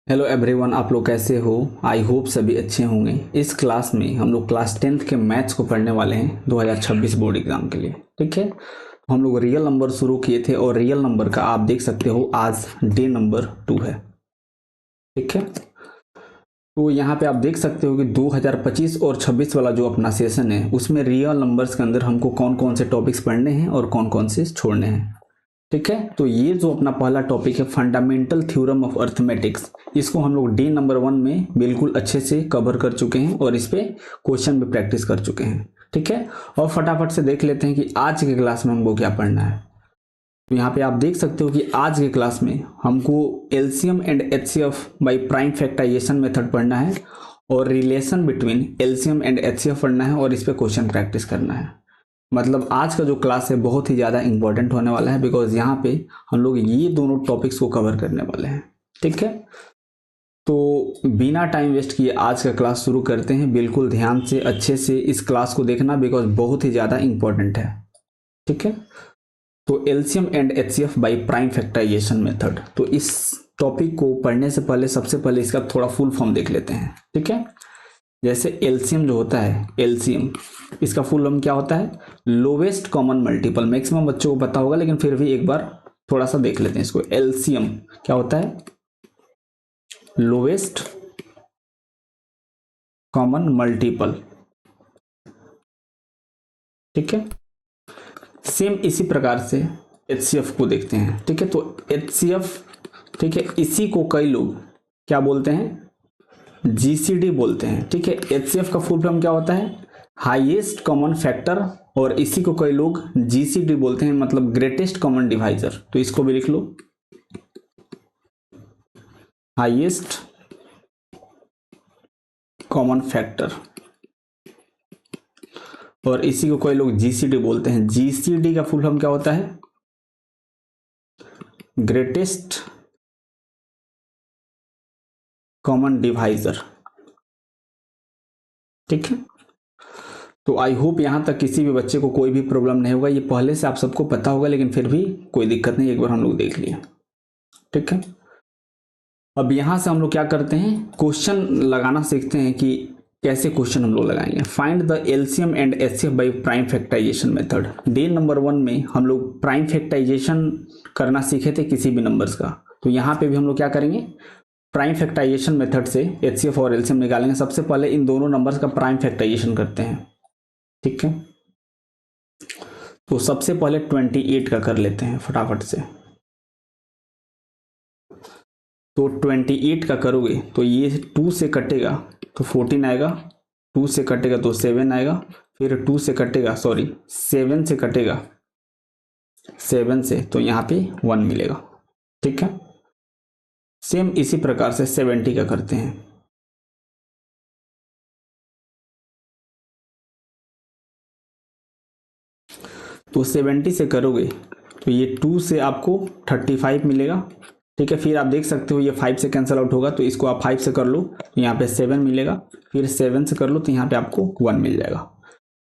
Hello everyone, आप लोग कैसे हो? आई होप सभी अच्छे होंगे। इस क्लास में हम लोग क्लास 10th के मैथ्स को पढ़ने वाले हैं 2026 बोर्ड एग्जाम के लिए। ठीक है, तो हम लोग रियल नंबर शुरू किए थे और रियल नंबर का आप देख सकते हो आज डे नंबर 2 है। ठीक है, तो यहाँ पे आप देख सकते हो कि 2025 और 26 वाला जो अपना सेशन है उसमें रियल नंबर्स के अंदर हमको कौन कौन से टॉपिक्स पढ़ने हैं और कौन कौन से छोड़ने हैं। ठीक है, तो ये जो अपना पहला टॉपिक है फंडामेंटल थ्योरम ऑफ अर्थमेटिक्स, इसको हम लोग डे नंबर 1 में बिल्कुल अच्छे से कवर कर चुके हैं और इस पे क्वेश्चन भी प्रैक्टिस कर चुके हैं। ठीक है, और फटाफट से देख लेते हैं कि आज के क्लास में हमको क्या पढ़ना है। तो यहाँ पे आप देख सकते हो कि आज के क्लास में हमको LCM and HCF by prime factorization method पढ़ना है और relation between LCM and HCF पढ़ना है और इस पे क्वेश्चन प्रैक्टिस करना है। मतलब आज का जो क्लास है बहुत ही ज़्यादा इंपॉर्टेंट होने वाला है, बिकॉज यहाँ पे हम लोग ये दोनों टॉपिक्स को कवर करने वाले हैं। ठीक है, तो बिना टाइम वेस्ट किए आज का क्लास शुरू करते हैं। बिल्कुल ध्यान से अच्छे से इस क्लास को देखना, बिकॉज बहुत ही ज़्यादा इंपॉर्टेंट है। ठीक है, तो LCM and HCF by prime factorization method, तो इस टॉपिक को पढ़ने से पहले सबसे पहले इसका थोड़ा फुल फॉर्म देख लेते हैं। ठीक है, जैसे एलसीएम जो होता है, एलसीएम इसका फुल फॉर्म क्या होता है? Lowest common multiple. मैक्सिमम बच्चों को पता होगा लेकिन फिर भी एक बार थोड़ा सा देख लेते हैं इसको। एलसीएम क्या होता है? Lowest common multiple. ठीक है, सेम इसी प्रकार से एचसीएफ को देखते हैं। ठीक है, तो एचसीएफ, ठीक है, इसी को कई लोग क्या बोलते हैं? जीसीडी बोलते हैं। ठीक है, एचसीएफ का फुल फॉर्म क्या होता है? हाईएस्ट कॉमन फैक्टर, और इसी को कई लोग जीसीडी बोलते हैं, मतलब ग्रेटेस्ट कॉमन डिवाइजर। तो इसको भी लिख लो, हाईएस्ट कॉमन फैक्टर, और इसी को कई लोग जीसीडी बोलते हैं। जीसीडी का फुल फॉर्म क्या होता है? Greatest common divisor. ठीक है, तो आई होप यहां तक किसी भी बच्चे को कोई भी प्रॉब्लम नहीं होगा। ये पहले से आप सबको पता होगा लेकिन फिर भी कोई दिक्कत नहीं, एक बार हम लोग देख लिए। ठीक है, अब यहां से हम लोग क्या करते हैं? क्वेश्चन लगाना सीखते हैं कि कैसे क्वेश्चन हम लोग लगाएंगे। Find the LCM and HCF by prime factorization method. Day number 1 में हम लोग प्राइम फैक्टराइजेशन करना सीखे थे किसी भी नंबर्स का, तो यहाँ पे भी हम लोग क्या करेंगे? प्राइम फैक्टराइजेशन मेथड से एचसीएफ और एलसीएम निकालेंगे। सबसे पहले इन दोनों नंबर्स का प्राइम फैक्टराइजेशन करते हैं। ठीक है, तो सबसे पहले 28 का कर लेते हैं फटाफट से। तो 28 का करोगे तो ये 2 से कटेगा तो 14 आएगा, 2 से कटेगा तो 7 आएगा, फिर 2 से कटेगा, सॉरी 7 से कटेगा, 7 से तो यहाँ पे 1 मिलेगा। ठीक है, सेम इसी प्रकार से 70 का करते हैं। तो 70 से करोगे तो ये 2 से आपको 35 मिलेगा। ठीक है, फिर आप देख सकते हो ये 5 से कैंसिल आउट होगा, तो इसको आप 5 से कर लो तो यहाँ पे 7 मिलेगा, फिर 7 से कर लो तो यहाँ पे आपको 1 मिल जाएगा।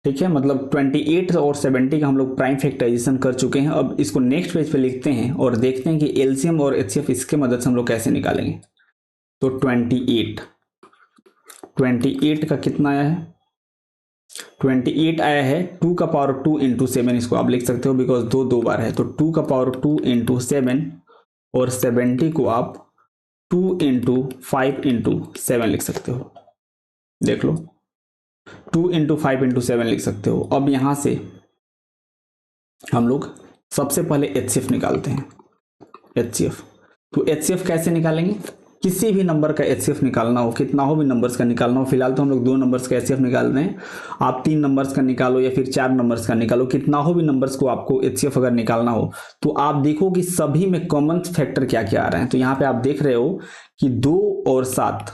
ठीक है, मतलब 28 और 70 का हम लोग प्राइम फैक्टराइजेशन कर चुके हैं। अब इसको नेक्स्ट पेज पे लिखते हैं और देखते हैं कि एलसीएम और एचसीएफ इसके मदद से हम लोग कैसे निकालेंगे। तो 28 का कितना आया है? 28 आया है 2 का पावर 2 इंटू 7, इसको आप लिख सकते हो बिकॉज दो बार है, तो 2 का पावर 2 इंटू 7, और 70 को आप 2 इंटू 5 इंटू 7 लिख सकते हो। देख लो, 2 इंटू 5 इंटू 7 लिख सकते हो। अब यहां से हम लोग सबसे पहले एचसीएफ निकालते हैं। एचसीएफ, तो एचसीएफ कैसे निकालेंगे? किसी भी नंबर का एचसीएफ निकालना हो, कितना हो भी नंबर्स का निकालना हो, फिलहाल तो हम लोग 2 नंबर्स का एचसीएफ निकाल रहे हैं। आप 3 नंबर्स का निकालो या फिर 4 नंबर्स का निकालो, कितना हो भी नंबर्स को आपको एचसीएफ अगर निकालना हो तो आप देखो कि सभी में कॉमन फैक्टर क्या क्या आ रहे हैं। तो यहाँ पे आप देख रहे हो कि 2 और 7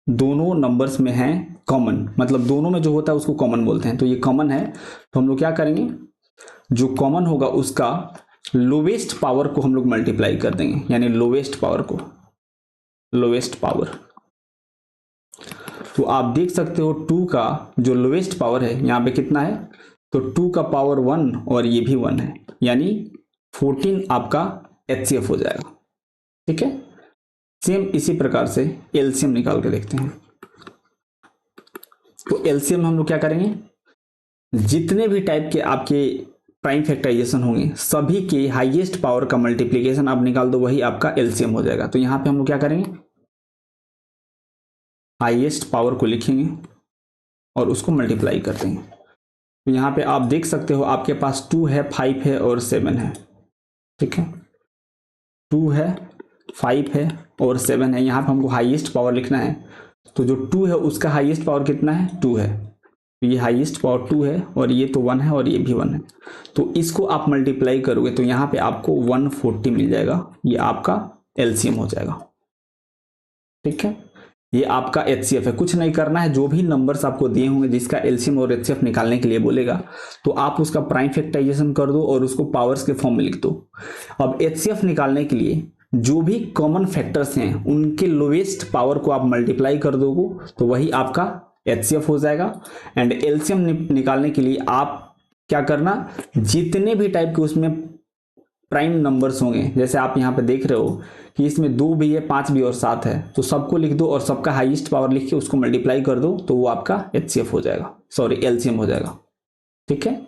दोनों नंबर्स में है कॉमन, मतलब दोनों में जो होता है उसको कॉमन बोलते हैं। तो ये कॉमन है, तो हम लोग क्या करेंगे? जो कॉमन होगा उसका लोवेस्ट पावर को हम लोग मल्टीप्लाई कर देंगे, यानी लोवेस्ट पावर को, लोवेस्ट पावर। तो आप देख सकते हो 2 का जो लोवेस्ट पावर है यहाँ पे कितना है? तो 2 का पावर 1 और ये भी 1 है, यानी 14 आपका एचसीएफ हो जाएगा। ठीक है, सेम इसी प्रकार से एलसीएम निकाल के देखते हैं। तो एलसीएम हम लोग क्या करेंगे, जितने भी टाइप के आपके प्राइम फैक्टराइजेशन होंगे सभी के हाईएस्ट पावर का मल्टीप्लीकेशन आप निकाल दो, वही आपका एलसीएम हो जाएगा। तो यहां पे हम लोग क्या करेंगे, हाईएस्ट पावर को लिखेंगे और उसको मल्टीप्लाई कर देंगे। तो यहाँ पे आप देख सकते हो आपके पास 2 है, 5 है और 7 है। ठीक है, 2 है, 5 है और 7 है। यहाँ पे हमको हाईएस्ट पावर लिखना है। तो जो 2 है उसका हाईएस्ट पावर कितना है, 2 है। तो ये हाईएस्ट पावर 2 है और ये तो 1 है और ये भी 1 है। तो इसको आप मल्टीप्लाई करोगे तो यहाँ पे आपको 140 मिल जाएगा। ये आपका एलसीएम हो जाएगा। ठीक है, ये आपका एचसीएफ है। कुछ नहीं करना है, जो भी नंबर्स आपको दिए होंगे जिसका एलसीएम और एचसीएफ निकालने के लिए बोलेगा तो आप उसका प्राइम फैक्टराइजेशन कर दो और उसको पावर्स के फॉर्म में लिख दो। अब एचसीएफ निकालने के लिए जो भी कॉमन फैक्टर्स हैं उनके लोएस्ट पावर को आप मल्टीप्लाई कर दोगे तो वही आपका एचसीएफ हो जाएगा। एंड एलसीएम निकालने के लिए आप क्या करना, जितने भी टाइप के उसमें प्राइम नंबर्स होंगे, जैसे आप यहाँ पे देख रहे हो कि इसमें 2 भी है, 5 भी और 7 है, तो सबको लिख दो और सबका हाईएस्ट पावर लिख के उसको मल्टीप्लाई कर दो तो वो आपका एचसीएफ हो जाएगा, सॉरी एलसीएम हो जाएगा। ठीक है,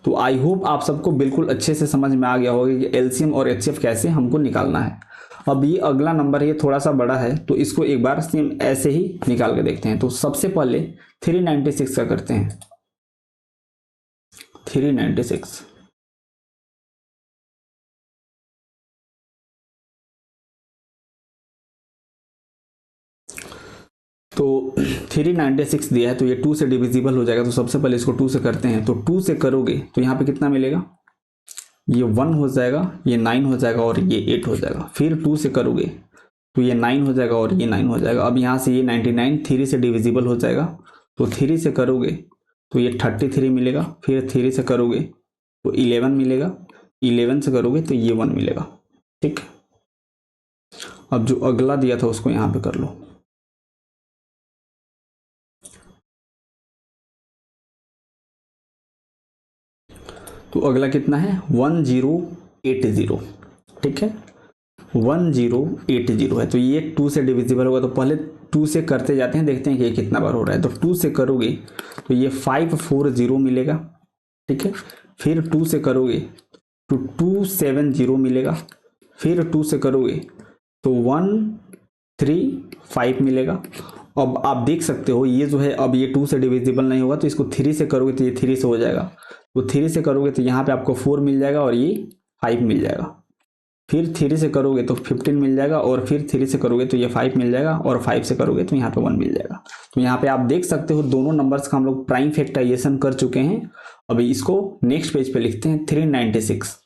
तो आई होप आप सबको बिल्कुल अच्छे से समझ में आ गया होगा कि एलसीएम और एचसीएफ कैसे हमको निकालना है। अब ये अगला नंबर है, ये थोड़ा सा बड़ा है तो इसको एक बार सेम ऐसे ही निकाल के देखते हैं। तो सबसे पहले 396 का करते हैं। 396 तो 396 दिया है तो ये 2 से डिविजिबल हो जाएगा। तो सबसे पहले इसको 2 से करते हैं। तो 2 से करोगे तो यहाँ पे कितना मिलेगा, ये 1 हो जाएगा, ये 9 हो जाएगा और ये 8 हो जाएगा। फिर 2 से करोगे तो ये 9 हो जाएगा और ये 9 हो जाएगा। अब यहाँ से ये 99 3 से डिविजिबल हो जाएगा। तो 3 से करोगे तो ये 33 मिलेगा। फिर 3 से करोगे तो 11 मिलेगा। 11 से करोगे तो ये 1 मिलेगा। ठीक, अब जो अगला दिया था उसको यहाँ पे कर लो। तो अगला कितना है, 1080। ठीक है, 1080 है। तो ये 2 से डिविजिबल होगा। तो पहले 2 से करते जाते हैं, देखते हैं कि ये कितना बार हो रहा है। तो 2 से करोगे तो ये 540 मिलेगा। ठीक है, फिर 2 से करोगे तो 270 मिलेगा। फिर 2 से करोगे तो 135 मिलेगा। अब आप देख सकते हो ये जो है, अब ये 2 से डिविजिबल नहीं होगा तो इसको 3 से करोगे तो ये 3 से हो जाएगा। तो 3 से करोगे तो यहाँ पे आपको 4 मिल जाएगा और ये 5 मिल जाएगा। फिर 3 से करोगे तो 15 मिल जाएगा और फिर 3 से करोगे तो ये 5 मिल जाएगा और 5 से करोगे तो यहाँ पे 1 मिल जाएगा। तो यहाँ पे आप देख सकते हो दोनों नंबर्स का हम लोग प्राइम फैक्टराइजेशन कर चुके हैं। अभी इसको नेक्स्ट पेज पे लिखते हैं 396।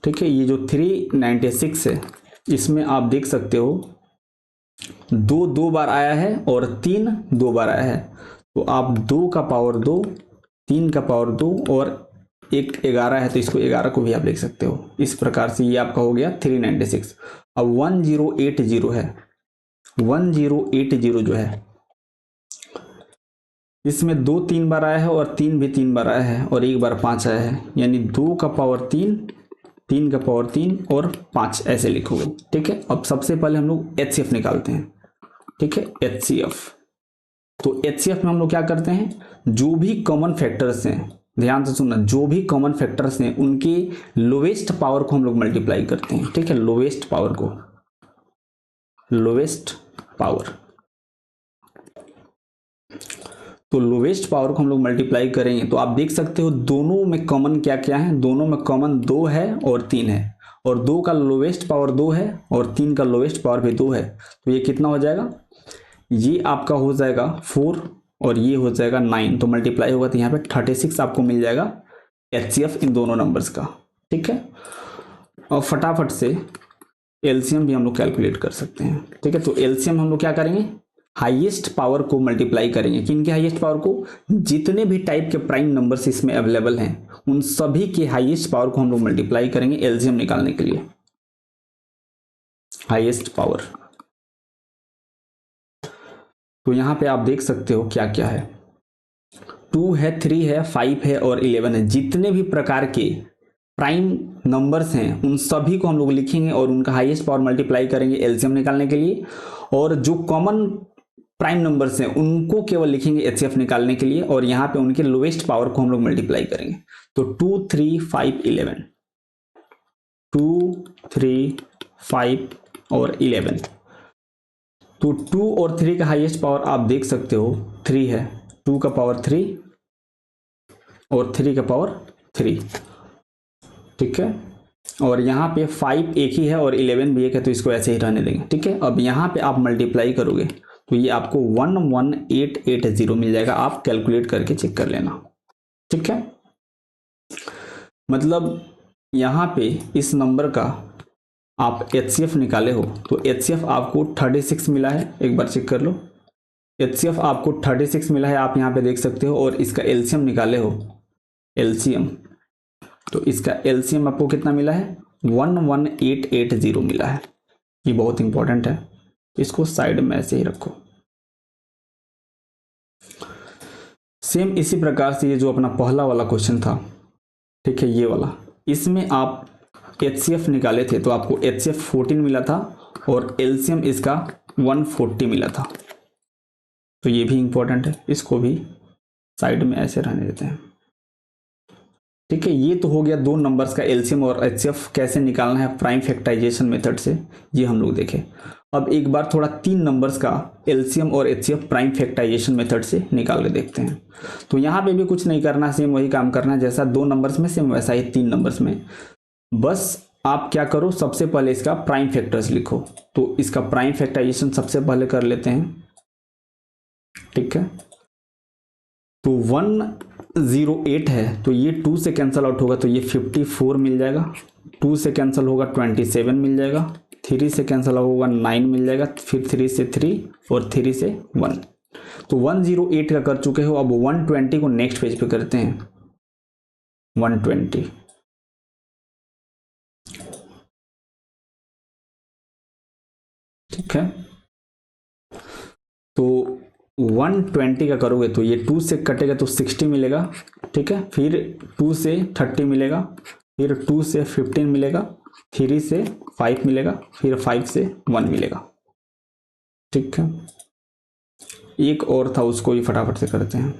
ठीक है, ये जो 396 है इसमें आप देख सकते हो 2 2 बार आया है और 3 2 बार आया है। तो आप 2 का पावर 2, 3 का पावर 2 और 1 11 है तो इसको 11 को भी आप लिख सकते हो। इस प्रकार से ये आपका हो गया 396। अब 1080 है, 1080 जो है इसमें 2 3 बार आया है और 3 भी 3 बार आया है और 1 बार 5 आया है, यानी 2 का पावर 3, 3 का पावर 3 और 5 ऐसे लिखोगे। ठीक है, अब सबसे पहले हम लोग एचसीएफ निकालते हैं। ठीक है, एचसीएफ। तो एचसीएफ में हम लोग क्या करते हैं, जो भी कॉमन फैक्टर्स हैं, ध्यान से सुनना, जो भी कॉमन फैक्टर्स हैं उनके लोवेस्ट पावर को हम लोग मल्टीप्लाई करते हैं। ठीक है, लोवेस्ट पावर को, लोवेस्ट पावर, तो लोवेस्ट पावर को हम लोग मल्टीप्लाई करेंगे। तो आप देख सकते हो दोनों में कॉमन क्या क्या है, दोनों में कॉमन 2 है और 3 है, और 2 का लोवेस्ट पावर 2 है और 3 का लोवेस्ट पावर भी 2 है। तो ये कितना हो जाएगा, ये आपका हो जाएगा 4 और ये हो जाएगा 9। तो मल्टीप्लाई होगा तो यहाँ पे 36 आपको मिल जाएगा एचसीएफ इन दोनों नंबर्स का। ठीक है, और फटाफट से एलसीएम भी हम लोग कैलकुलेट कर सकते हैं। ठीक है, तो एलसीएम हम लोग क्या करेंगे, हाईएस्ट पावर को मल्टीप्लाई करेंगे। किनके हाईएस्ट पावर को, जितने भी टाइप के प्राइम नंबर्स इसमें अवेलेबल हैं उन सभी के हाईएस्ट पावर को हम लोग मल्टीप्लाई करेंगे एलसीएम निकालने के लिए। हाईएस्ट पावर, तो यहां पे आप देख सकते हो क्या क्या है, 2 है, 3 है, 5 है और 11 है। जितने भी प्रकार के प्राइम नंबर्स हैं उन सभी को हम लोग लिखेंगे और उनका हाईएस्ट पावर मल्टीप्लाई करेंगे एलसीएम निकालने के लिए, और जो कॉमन प्राइम नंबर्स हैं उनको केवल लिखेंगे एचसीएफ निकालने के लिए, और यहाँ पे उनके लोएस्ट पावर को हम लोग मल्टीप्लाई करेंगे। तो 2 3 5 11, 2 3 5 और 11। तो 2 और 3 का हाईएस्ट पावर आप देख सकते हो 3 है, 2 का पावर 3 और 3 का पावर 3, ठीक है। और यहाँ पे 5 एक ही है और 11 भी एक है, तो इसको ऐसे ही रहने देंगे, ठीक है। अब यहाँ पे आप मल्टीप्लाई करोगे तो ये आपको 11880 मिल जाएगा, आप कैलकुलेट करके चेक कर लेना, ठीक है। मतलब यहाँ पे इस नंबर का आप एचसीएफ निकाले हो तो एचसीएफ आपको 36 मिला है, एक बार चेक कर लो। एचसीएफ आपको 36 मिला है, आप यहाँ पे देख सकते हो। और इसका एलसीएम निकाले हो, एलसीएम, तो इसका एलसीएम आपको कितना मिला है 11880 मिला है। ये बहुत इंपॉर्टेंट है, इसको साइड में ऐसे ही रखो। सेम इसी प्रकार से ये जो अपना पहला वाला क्वेश्चन था, ठीक है, ये वाला, इसमें आप एचसीएफ निकाले थे तो आपको एचसीएफ 14 मिला था और एलसीएम इसका 140 मिला था। तो ये भी इंपॉर्टेंट है, इसको भी साइड में ऐसे रहने देते हैं, ठीक है। ये तो हो गया दो नंबर्स का एलसीएम और एचसीएफ कैसे निकालना है प्राइम फैक्टराइजेशन मेथड से, ये हम लोग देखें। अब एक बार थोड़ा 3 नंबर्स का एलसीएम और एचसीएफ प्राइम फैक्टराइजेशन मेथड से निकाल के देखते हैं। तो यहाँ पे भी कुछ नहीं करना, सेम वही काम करना है जैसा 2 नंबर्स में, सेम वैसा ही 3 नंबर्स में। बस आप क्या करो, सबसे पहले इसका प्राइम फैक्टर्स लिखो। तो इसका प्राइम फैक्टराइजेशन सबसे पहले कर लेते हैं, ठीक है। तो 108 है तो ये 2 से कैंसिल आउट होगा तो ये 54 मिल जाएगा, 2 से कैंसिल होगा 27 मिल जाएगा, 3 से कैंसिल होगा 9 मिल जाएगा, फिर 3 से 3 और 3 से 1। तो 108 का कर चुके हो। अब 120 को नेक्स्ट पेज पे करते हैं, 120, ठीक है। तो 120 का करोगे तो ये 2 से कटेगा तो 60 मिलेगा, ठीक है। फिर 2 से 30 मिलेगा, फिर 2 से 15 मिलेगा, 3 से 5 मिलेगा, फिर 5 से 1 मिलेगा, ठीक है। एक और था उसको भी फटाफट से करते हैं।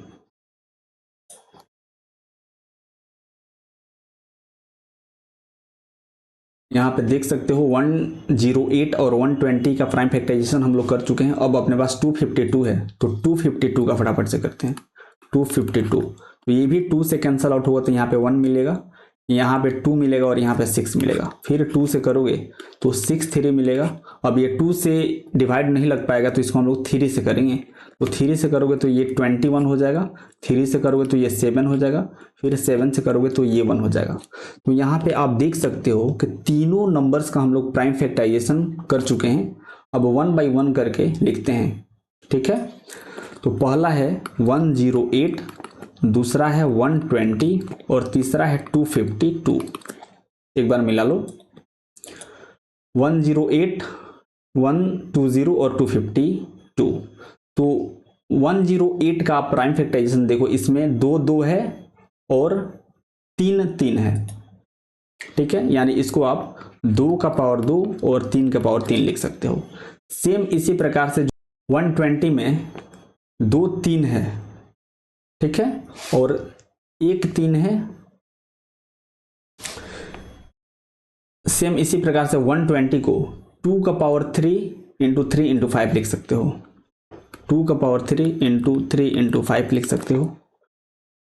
यहाँ पे देख सकते हो 108 और 120 का प्राइम फैक्टराइजेशन हम लोग कर चुके हैं। अब अपने पास 252 है तो 252 का फटाफट से करते हैं। 252 तो ये भी 2 से कैंसिल आउट होगा तो यहाँ पे 1 मिलेगा, यहाँ पे 2 मिलेगा और यहाँ पे 6 मिलेगा। फिर 2 से करोगे तो 6 3 मिलेगा। अब ये 2 से डिवाइड नहीं लग पाएगा तो इसको हम लोग 3 से करेंगे। तो 3 से करोगे तो ये 21 हो जाएगा, 3 से करोगे तो ये 7 हो जाएगा, फिर 7 से करोगे तो ये 1 हो जाएगा। तो यहाँ पे आप देख सकते हो कि तीनों नंबर्स का हम लोग प्राइम फैक्टराइजेशन कर चुके हैं। अब 1 बाई 1 करके लिखते हैं, ठीक है। तो पहला है 108, दूसरा है 120 और तीसरा है 252। एक बार मिला लो, 108, 120 और 252। तो 108 का प्राइम फैक्टराइजेशन देखो, इसमें 2 2 है और 3 3 है, ठीक है। यानी इसको आप 2 का पावर 2 और 3 का पावर 3 लिख सकते हो। सेम इसी प्रकार से 120 में 2 3 है, ठीक है, और 1 3 है। सेम इसी प्रकार से 120 को 2 का पावर 3 इंटू 3 इंटू 5 लिख सकते हो, 2 का पावर 3 इंटू 3 इंटू 5 लिख सकते हो।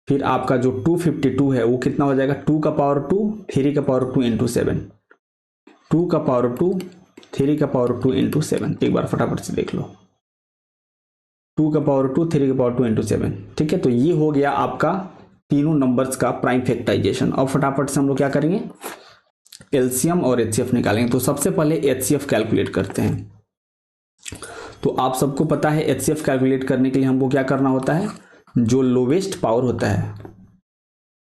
फिर आपका जो 252 है वो कितना हो जाएगा, 2 का पावर 2, 3 का पावर 2 इंटू 7, 2 का पावर 2, 3 का पावर 2 इंटू 7। एक बार फटाफट से देख लो, 2 का पावर 2, 3 का पावर 2 इंटू 7, ठीक है। तो ये हो गया आपका तीनों नंबर्स का प्राइम फैक्टराइजेशन। अब फटाफट से हम लोग क्या करेंगे, एलसीएम और एचसीएफ निकालेंगे। तो सबसे पहले एचसीएफ कैलकुलेट करते हैं। तो आप सबको पता है एचसीएफ कैलकुलेट करने के लिए हमको क्या करना होता है, जो लोवेस्ट पावर होता है,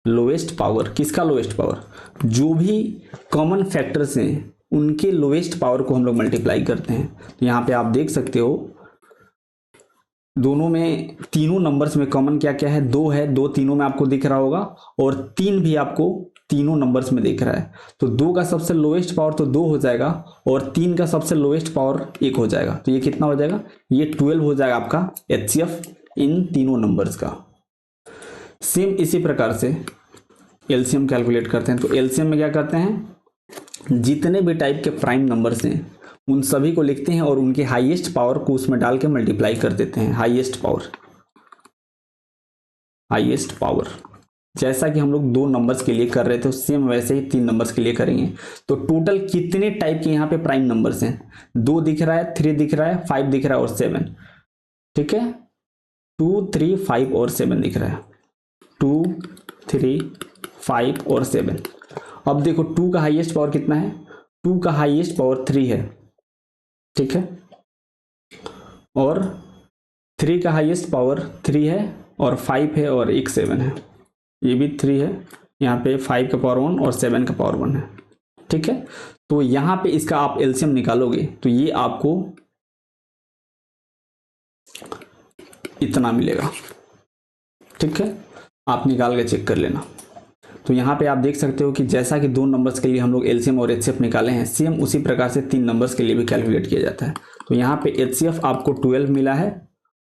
लोवेस्ट पावर, किसका लोवेस्ट पावर, जो भी कॉमन फैक्टर्स हैं उनके लोवेस्ट पावर को हम लोग मल्टीप्लाई करते हैं। तो यहाँ पे आप देख सकते हो दोनों में, तीनों नंबर्स में कॉमन क्या क्या है, 2 है, 2 तीनों में आपको दिख रहा होगा, और 3 भी आपको तीनों नंबर्स में दिख रहा है। तो 2 का सबसे लोएस्ट पावर तो 2 हो जाएगा और 3 का सबसे लोएस्ट पावर 1 हो जाएगा। तो ये कितना हो जाएगा, ये 12 हो जाएगा आपका HCF इन तीनों नंबर्स का। सेम इसी प्रकार से एलसीएम कैलकुलेट करते हैं। तो एलसीएम में क्या करते हैं, जितने भी टाइप के प्राइम नंबर्स हैं उन सभी को लिखते हैं और उनके हाईएस्ट पावर को उसमें डाल के मल्टीप्लाई कर देते हैं। हाईएस्ट पावर जैसा कि हम लोग 2 नंबर्स के लिए कर रहे थे सेम वैसे ही 3 नंबर्स के लिए करेंगे। तो टोटल कितने टाइप के यहाँ पे प्राइम नंबर्स हैं, 2 दिख रहा है, 3 दिख रहा है, 5 दिख रहा है और 7। ठीक है, 2, 3, 5 और 7 दिख रहा है, 2, 3, 5 और 7। अब देखो 2 का हाईएस्ट पावर कितना है, 2 का हाईएस्ट पावर 3 है। ठीक है, और 3 का हाईएस्ट पावर 3 है और 5 है और एक 7 है, ये भी 3 है, यहाँ पे 5 का पावर 1 और 7 का पावर 1 है। ठीक है, तो यहाँ पे इसका आप एलसीएम निकालोगे तो ये आपको इतना मिलेगा। ठीक है, आप निकाल के चेक कर लेना। तो यहाँ पे आप देख सकते हो कि जैसा कि 2 नंबर्स के लिए हम लोग एलसीएम और एचसीएफ निकाले हैं, सेम उसी प्रकार से 3 नंबर्स के लिए भी कैलकुलेट किया जाता है। तो यहाँ पे एचसीएफ आपको 12 मिला है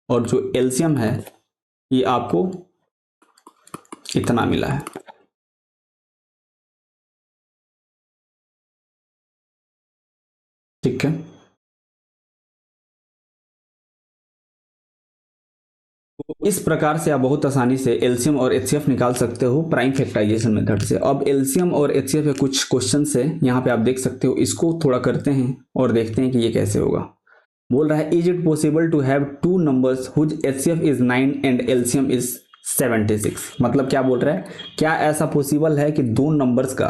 और जो एलसीएम है ये आपको इतना मिला है। ठीक है, तो इस प्रकार से आप बहुत आसानी से एलसीएम और एचसीएफ निकाल सकते हो प्राइम फैक्टराइजेशन मेथड से। अब एलसीएम और एचसीएफ के कुछ क्वेश्चन है यहाँ पे आप देख सकते हो, इसको थोड़ा करते हैं और देखते हैं कि ये कैसे होगा। बोल रहा है, is it possible to have 2 numbers whose HCF is 9 and LCM is 76। मतलब क्या बोल रहा है, क्या ऐसा पॉसिबल है कि 2 नंबर्स का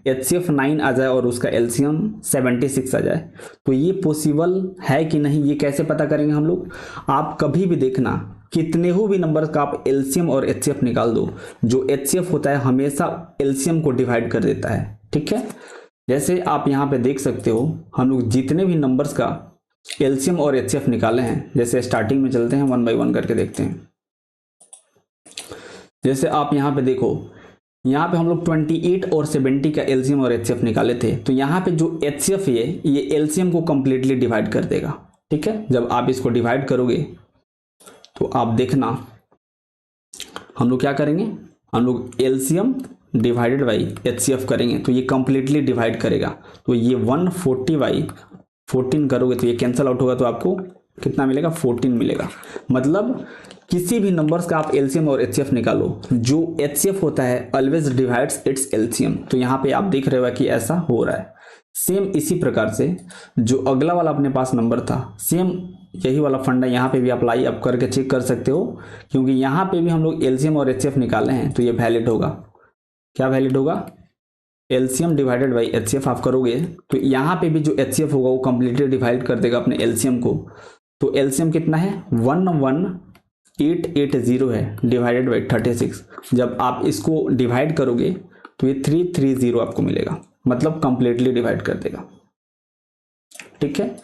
एचसीएफ 9 आ जाए और उसका एलसीएम 76 आ जाए। तो ये पॉसिबल है कि नहीं, ये कैसे पता करेंगे हम लोग। आप कभी भी देखना, कितने हो भी नंबर का आप एलसीएम और एचसीएफ निकाल दो, जो एचसीएफ होता है हमेशा एलसीएम को डिवाइड कर देता है। ठीक है, जैसे आप यहाँ पे देख सकते हो हम लोग जितने भी नंबर्स का एलसीएम और एचसीएफ निकाले हैं, जैसे स्टार्टिंग में चलते हैं 1 बाय 1 करके देखते हैं। जैसे आप यहाँ पे देखो, यहाँ पे हम लोग 28 और 70 का एलसीएम और एचसीएफ निकाले थे। तो यहाँ पे जो एचसीएफ है ये एलसीएम को कंप्लीटली डिवाइड कर देगा। ठीक है, जब आप इसको डिवाइड करोगे तो आप देखना हम लोग क्या करेंगे, हम लोग एलसीएम डिवाइडेड बाई एचसीएफ करेंगे तो ये कंप्लीटली डिवाइड करेगा। तो ये 140 बाई 14 करोगे तो ये कैंसल आउट होगा, तो आपको कितना मिलेगा, 14 मिलेगा। मतलब किसी भी नंबर्स का आप एलसीएम और एचसीएफ निकालो, जो एचसीएफ होता है ऑलवेज डिवाइड्स इट्स एलसीएम। तो यहाँ पे आप देख रहे हो कि ऐसा हो रहा है। सेम इसी प्रकार से जो अगला वाला अपने पास नंबर था, सेम यही वाला फंडा यहाँ पे भी अप्लाई आप करके चेक कर सकते हो, क्योंकि यहाँ पे भी हम लोग एलसीएम और एचसीएफ निकाले हैं तो ये वैलिड होगा। क्या वैलिड होगा, एलसीएम डिवाइडेड बाई एचसीएफ आप करोगे तो यहाँ पे भी जो एचसीएफ होगा वो कंप्लीटली डिवाइड कर देगा अपने एलसीएम को। तो एलसीएम कितना है, 11880 है डिवाइडेड बाई 36। जब आप इसको डिवाइड करोगे तो ये 330 आपको मिलेगा, मतलब कंप्लीटली डिवाइड कर देगा। ठीक है,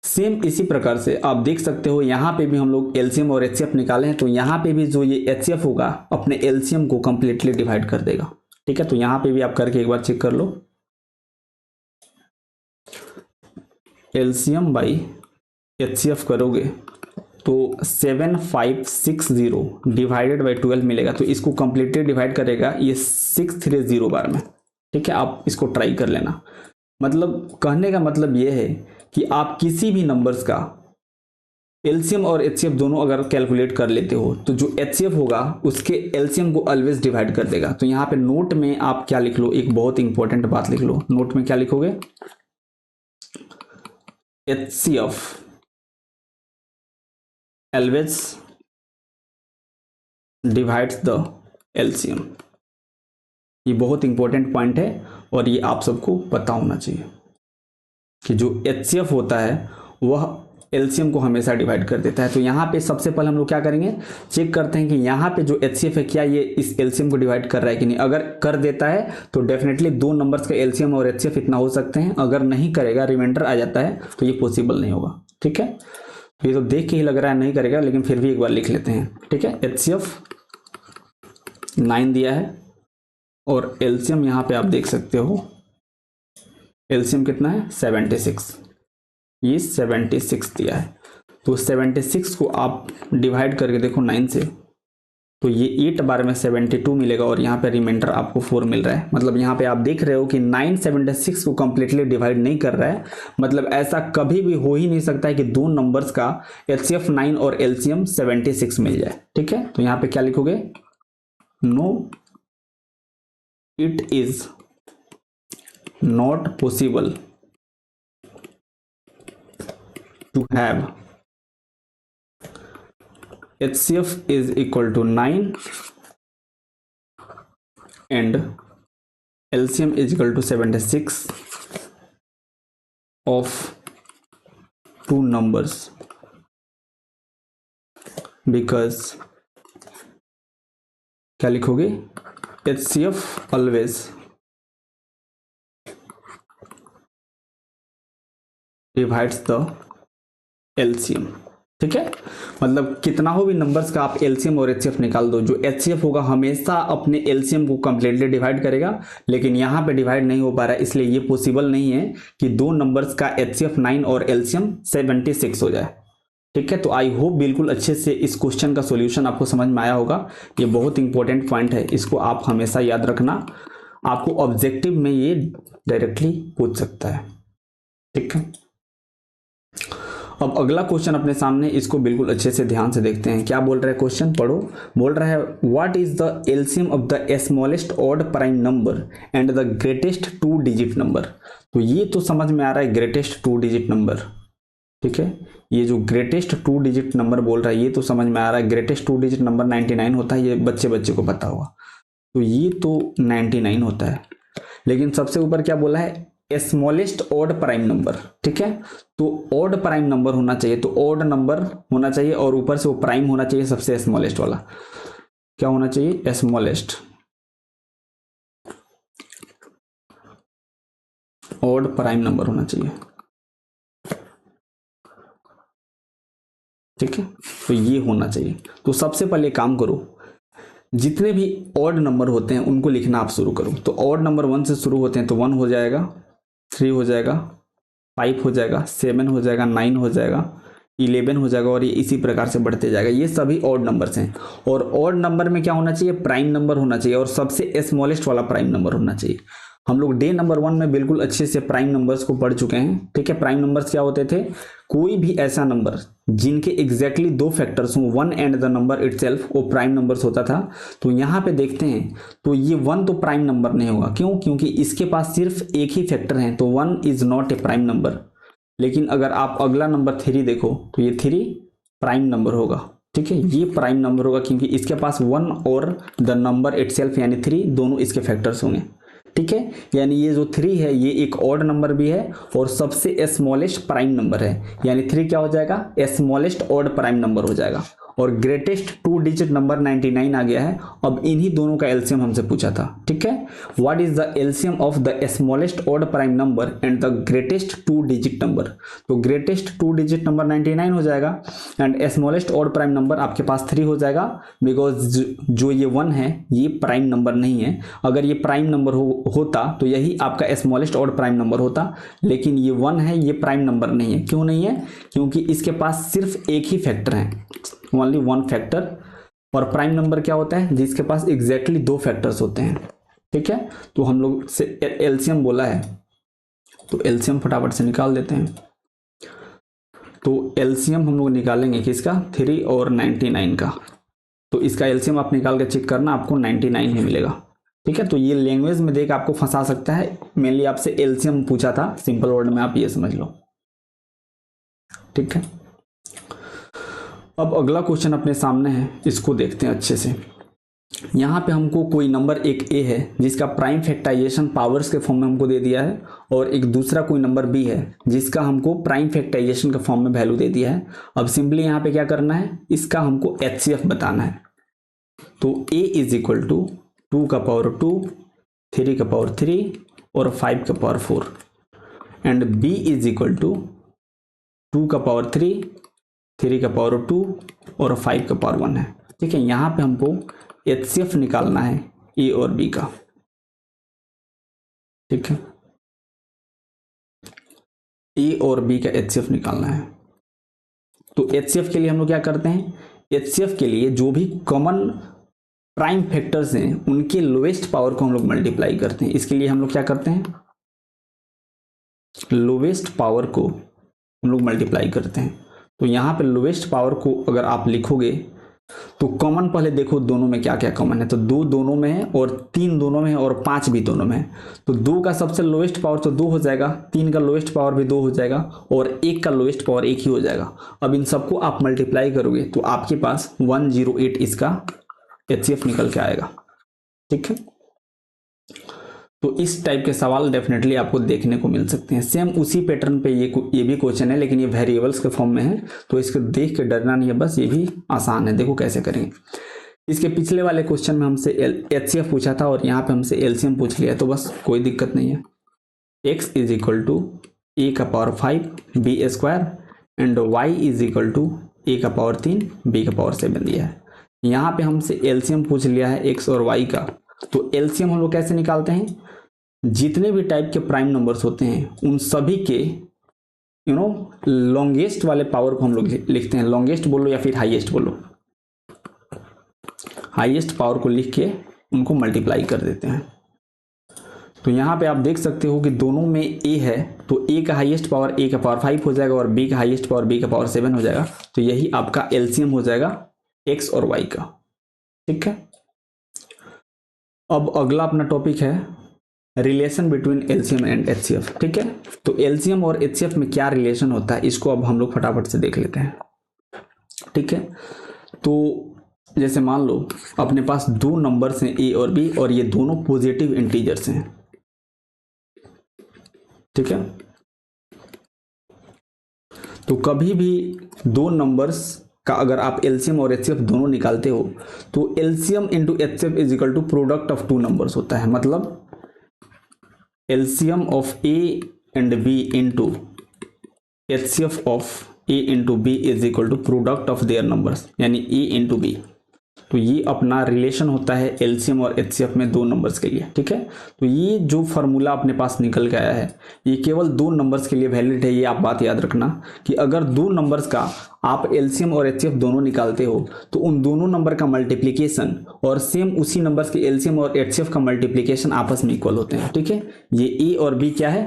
सेम इसी प्रकार से आप देख सकते हो यहाँ पे भी हम लोग एलसीएम और एचसीएफ निकाले हैं, तो यहाँ पे भी जो ये एचसीएफ होगा अपने एलसीएम को कंप्लीटली डिवाइड कर देगा। ठीक है, तो यहाँ पे भी आप करके एक बार चेक कर लो, एलसीएम बाई एचसीएफ करोगे तो 7560 डिवाइडेड बाई 12 मिलेगा। तो इसको कंप्लीटली डिवाइड करेगा ये 630 बार में। ठीक है, आप इसको ट्राई कर लेना। मतलब कहने का मतलब ये है कि आप किसी भी नंबर्स का एलसीएम और एचसीएफ दोनों अगर कैलकुलेट कर लेते हो तो जो एचसीएफ होगा उसके एलसीएम को ऑलवेज डिवाइड कर देगा। तो यहाँ पे नोट में आप क्या लिख लो, एक बहुत इंपॉर्टेंट बात लिख लो। नोट में क्या लिखोगे, HCF always divides the LCM. ये बहुत इंपॉर्टेंट पॉइंट है और ये आप सबको पता होना चाहिए कि जो एचसीएफ होता है वह एलसीएम को हमेशा डिवाइड कर देता है। तो यहाँ पे सबसे पहले हम लोग क्या करेंगे, चेक करते हैं कि यहाँ पे जो एचसीएफ है क्या ये इस एलसीएम को डिवाइड कर रहा है कि नहीं। अगर कर देता है तो डेफिनेटली 2 नंबर्स का एलसीएम और एचसीएफ इतना हो सकते हैं। अगर नहीं करेगा, रिमाइंडर आ जाता है, तो ये पॉसिबल नहीं होगा। ठीक है, तो ये तो देख के ही लग रहा है नहीं करेगा, लेकिन फिर भी एक बार लिख लेते हैं। ठीक है, एचसीएफ 9 दिया है और एलसीएम यहाँ पे आप देख सकते हो, एलसीएम कितना है 76, ये 76 दिया है। तो 76 को आप डिवाइड करके देखो 9 से, तो ये 8 बार में 72 मिलेगा और यहाँ पे रिमाइंडर आपको 4 मिल रहा है। मतलब यहाँ पे आप देख रहे हो कि 9 76 को कंप्लीटली डिवाइड नहीं कर रहा है। मतलब ऐसा कभी भी हो ही नहीं सकता है कि दो नंबर्स का एचसीएफ 9 और एलसीएम 76 मिल जाए। ठीक है, तो यहाँ पे क्या लिखोगे, no it is not possible to have HCF is equal to 9 and LCM is equal to 76 of two numbers, because क्या लिखोगे, HCF always divides the LCM। ठीक है, मतलब कितना हो भी नंबर्स का आप एलसीएम और एचसीएफ निकाल दो, जो एचसीएफ होगा हमेशा अपने एलसीएम को कंप्लीटली डिवाइड करेगा, लेकिन यहाँ पे डिवाइड नहीं हो पा रहा है, इसलिए ये पॉसिबल नहीं है कि दो नंबर्स का एचसीएफ 9 और एलसीएम 76 हो जाए। ठीक है, तो आई होप बिल्कुल अच्छे से इस क्वेश्चन का सोल्यूशन आपको समझ में आया होगा। ये बहुत इंपॉर्टेंट पॉइंट है, इसको आप हमेशा याद रखना, आपको ऑब्जेक्टिव में ये डायरेक्टली पूछ सकता है। ठीक है, अब अगला क्वेश्चन अपने सामने, इसको बिल्कुल अच्छे से ध्यान से देखते हैं। क्या बोल रहा है क्वेश्चन, पढ़ो। बोल रहा है what is the LCM of the smallest odd prime number and the greatest 2 digit number. तो ये तो समझ में आ रहा है ग्रेटेस्ट 2 डिजिट नंबर। ठीक है, ये जो ग्रेटेस्ट 2 डिजिट नंबर बोल रहा है ये तो समझ में आ रहा है। ग्रेटेस्ट 2 डिजिट नंबर 99 होता है, ये बच्चे को पता होगा, तो ये तो 99 होता है। लेकिन सबसे ऊपर क्या बोला है, स्मॉलेस्ट ऑड प्राइम नंबर। ठीक है, तो ऑड प्राइम नंबर होना चाहिए, तो ऑड नंबर होना चाहिए और ऊपर से वो प्राइम होना चाहिए, सबसे स्मॉलेस्ट वाला। क्या होना चाहिए, स्मॉलेस्ट ऑड प्राइम नंबर होना चाहिए। ठीक है, तो ये होना चाहिए। तो सबसे पहले काम करो, जितने भी ऑड नंबर होते हैं उनको लिखना आप शुरू करो। तो ऑड नंबर 1 से शुरू होते हैं, तो 1 हो जाएगा, 3 हो जाएगा, 5 हो जाएगा, 7 हो जाएगा, 9 हो जाएगा, 11 हो जाएगा, और ये इसी प्रकार से बढ़ते जाएगा। ये सभी ऑड नंबर्स हैं। और ऑड नंबर में क्या होना चाहिए, प्राइम नंबर होना चाहिए, और सबसे स्मॉलेस्ट वाला प्राइम नंबर होना चाहिए। हम लोग डे नंबर 1 में बिल्कुल अच्छे से प्राइम नंबर्स को पढ़ चुके हैं। ठीक है, प्राइम नंबर्स क्या होते थे, कोई भी ऐसा नंबर जिनके एग्जैक्टली 2 फैक्टर्स हों, 1 एंड द नंबर इटसेल्फ, वो प्राइम नंबर्स होता था। तो यहाँ पे देखते हैं, तो ये 1 तो प्राइम नंबर नहीं होगा। क्यों, क्योंकि इसके पास सिर्फ एक ही फैक्टर है, तो 1 is not a prime number. लेकिन अगर आप अगला नंबर 3 देखो, तो ये 3 प्राइम नंबर होगा। ठीक है, ये प्राइम नंबर होगा क्योंकि इसके पास 1 और द नंबर इटसेल्फ यानी 3 दोनों इसके फैक्टर्स होंगे। ठीक है, यानी ये जो 3 है ये एक ऑड नंबर भी है और सबसे स्मॉलेस्ट प्राइम नंबर है, यानी 3 क्या हो जाएगा, स्मॉलेस्ट ऑड प्राइम नंबर हो जाएगा। और ग्रेटेस्ट 2 डिजिट नंबर 99 आ गया है। अब इन्हीं दोनों का एलसीएम हमसे पूछा था। ठीक है, what is the LCM of the smallest odd prime number and the greatest 2 digit number. तो ग्रेटेस्ट 2 डिजिट नंबर 99 हो जाएगा and smallest odd prime number आपके पास 3 हो जाएगा, बिकॉज जो ये 1 है ये प्राइम नंबर नहीं है। अगर ये प्राइम नंबर होता तो यही आपका स्मॉलेस्ट ऑड प्राइम नंबर होता, लेकिन ये 1 है, ये प्राइम नंबर नहीं है। क्यों नहीं है, क्योंकि इसके पास सिर्फ एक ही फैक्टर है, ओनली 1 फैक्टर। और प्राइम नंबर क्या होता है, जिसके पास एग्जैक्टली 2 फैक्टर्स होते हैं। ठीक है, तो हम लोग से एलसीएम बोला है, तो एलसीएम फटाफट से निकाल देते हैं। तो एलसीएम हम लोग निकालेंगे किसका, 3 और 99 का। तो इसका एलसीएम आप निकाल के चेक करना, आपको 99 ही मिलेगा। ठीक है, तो ये लैंग्वेज में देख आपको फंसा सकता है, मेनली आपसे एलसीएम पूछा था, सिंपल वर्ड में आप ये समझ लो। ठीक है, अब अगला क्वेश्चन अपने सामने है, इसको देखते हैं अच्छे से। यहाँ पे हमको कोई नंबर एक ए है जिसका प्राइम फैक्टराइजेशन पावर्स के फॉर्म में हमको दे दिया है, और एक दूसरा कोई नंबर बी है जिसका हमको प्राइम फैक्टराइजेशन के फॉर्म में वैल्यू दे दिया है। अब सिंपली यहाँ पे क्या करना है, इसका हमको एचसीएफ बताना है। तो ए इज इक्वल टू 2 का पावर 2, 3 का पावर 3 और 5 का power 4, and b is equal to 2 का पावर 3, 3 का पावर 2 और 5 का पावर 1 है। ठीक है, यहाँ पे हमको एचसीएफ निकालना है ए और बी का। ठीक है, ए और बी का HCF निकालना है। तो HCF के लिए हम लोग क्या करते हैं, HCF के लिए जो भी कॉमन प्राइम फैक्टर्स हैं उनके लोएस्ट पावर को हम लोग मल्टीप्लाई करते हैं। इसके लिए हम लोग क्या करते हैं, लोवेस्ट पावर को हम लोग मल्टीप्लाई करते हैं। तो यहाँ पे लोवेस्ट पावर को अगर आप लिखोगे तो कॉमन पहले देखो दोनों में क्या क्या कॉमन है। तो 2 दोनों में है और 3 दोनों में है और 5 भी दोनों में है। तो 2 का सबसे लोएस्ट पावर तो 2 हो जाएगा, 3 का लोएस्ट पावर भी 2 हो जाएगा और 1 का लोएस्ट पावर 1 ही हो जाएगा। अब इन सबको आप मल्टीप्लाई करोगे तो आपके पास 108 इसका HCF निकल के आएगा। ठीक है, तो इस टाइप के सवाल डेफिनेटली आपको देखने को मिल सकते हैं। सेम उसी पैटर्न पे ये भी क्वेश्चन है, लेकिन ये वेरिएबल्स के फॉर्म में है, तो इसको देख के डरना नहीं है, बस ये भी आसान है। देखो कैसे करेंगे। इसके पिछले वाले क्वेश्चन में हमसे HCF पूछा था और यहाँ पे हमसे LCM पूछ लिया, तो बस कोई दिक्कत नहीं है। x is equal to A का power 5 B square and y is equal to A का पावर 3 बी का पावर 7 दिया है। यहाँ पे हमसे LCM पूछ लिया है x और y का। तो LCM हम लोग कैसे निकालते हैं, जितने भी टाइप के प्राइम नंबर्स होते हैं उन सभी के लॉन्गेस्ट वाले पावर को हम लोग लिखते हैं। लॉन्गेस्ट बोलो या फिर हाईएस्ट बोलो, हाईएस्ट पावर को लिख के उनको मल्टीप्लाई कर देते हैं। तो यहाँ पे आप देख सकते हो कि दोनों में a है, तो a का हाईएस्ट पावर a का पावर 5 हो जाएगा और b का हाईएस्ट पावर b का पावर 7 हो जाएगा। तो यही आपका LCM हो जाएगा x और y का। ठीक है, अब अगला अपना टॉपिक है relation between LCM and HCF। ठीक है, तो LCM और HCF में क्या रिलेशन होता है इसको अब हम लोग फटाफट से देख लेते हैं। ठीक है, तो जैसे मान लो अपने पास 2 नंबर्स हैं a और b और ये दोनों पॉजिटिव इंटीजर्स हैं। ठीक है, तो कभी भी 2 नंबर्स का अगर आप LCM और HCF दोनों निकालते हो तो LCM into HCF is equal to product of 2 numbers होता है। मतलब LCM of A and B into HCF of A into B is equal to product of their numbers, यानी A इंटू B। तो ये अपना रिलेशन होता है LCM और HCF में 2 नंबर्स के लिए। ठीक है, तो ये जो फॉर्मूला अपने पास निकल के आया है ये केवल 2 नंबर्स के लिए वैलिड है। ये आप बात याद रखना कि अगर 2 नंबर्स का आप LCM और HCF दोनों निकालते हो तो उन दोनों नंबर का मल्टीप्लिकेशन और सेम उसी नंबर्स के LCM और HCF का मल्टीप्लिकेशन आपस में इक्वल होते हैं। ठीक है, ये A और B क्या है,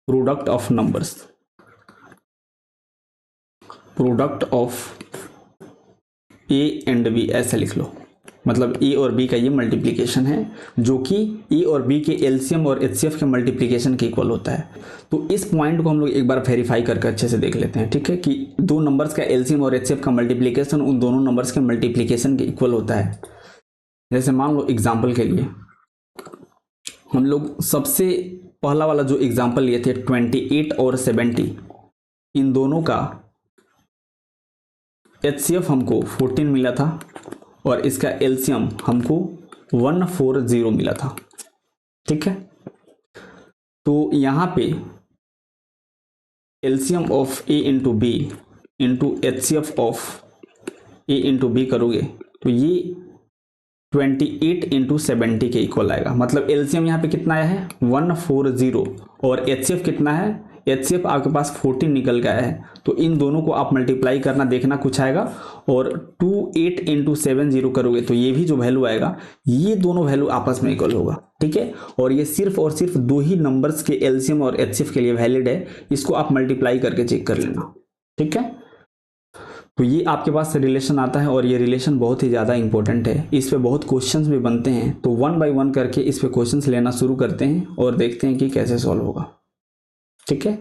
product of numbers, product of A and B ऐसे लिख लो। मतलब A और B का ये मल्टीप्लिकेशन है जो कि A और B के LCM और HCF के मल्टीप्लिकेशन के इक्वल होता है। तो इस पॉइंट को हम लोग एक बार वेरीफाई करके अच्छे से देख लेते हैं। ठीक है, कि 2 नंबर्स का LCM और HCF का मल्टीप्लिकेशन उन दोनों नंबर्स के मल्टीप्लिकेशन के इक्वल होता है। जैसे मान लो एग्जाम्पल के लिए हम लोग सबसे पहला वाला जो एग्जाम्पल लिए थे 28 और 70, इन दोनों का HCF हमको 14 मिला था और इसका LCM हमको 140 मिला था। ठीक है, तो यहाँ पे LCM of A into B into HCF of A into B करोगे तो ये 28 इंटू 70 के इक्वल आएगा। मतलब LCM यहाँ पे कितना आया है 140 और HCF कितना है, HCF आपके पास 14 निकल गया है। तो इन दोनों को आप मल्टीप्लाई करना, देखना कुछ आएगा और 28 इंटू 70 करोगे तो ये भी जो वैल्यू आएगा ये दोनों वैल्यू आपस में इक्वल होगा। ठीक है, और ये सिर्फ और सिर्फ 2 ही नंबर्स के LCM और HCF के लिए वैलिड है। इसको आप मल्टीप्लाई करके चेक कर लेना। ठीक है, तो ये आपके पास रिलेशन आता है और ये रिलेशन बहुत ही ज़्यादा इंपॉर्टेंट है। इस पे बहुत क्वेश्चंस भी बनते हैं, तो 1 बाय 1 करके इस पे क्वेश्चंस लेना शुरू करते हैं और देखते हैं कि कैसे सॉल्व होगा। ठीक है,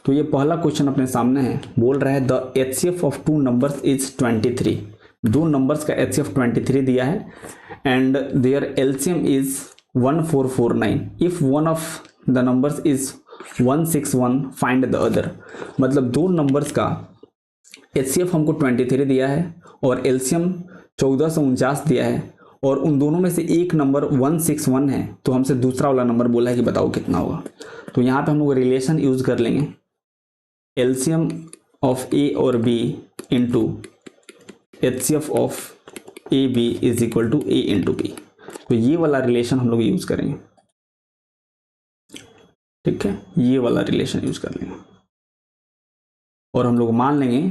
तो ये पहला क्वेश्चन अपने सामने है, बोल रहा है the HCF of 2 numbers is 23। 2 numbers का HCF 23 दिया है and their LCM is 1449। If one of the numbers is 161 find the other. मतलब 2 नंबर्स का HCF हमको 23 दिया है और LCM 1449 दिया है और उन दोनों में से एक नंबर 161 है, तो हमसे दूसरा वाला नंबर बोला है कि बताओ कितना होगा। तो यहाँ पे हम लोग रिलेशन यूज कर लेंगे LCM ऑफ A और B into HCF of AB is equal to A into B। तो ये वाला रिलेशन हम लोग यूज करेंगे। ठीक है, ये वाला रिलेशन यूज कर लेंगे और हम लोग मान लेंगे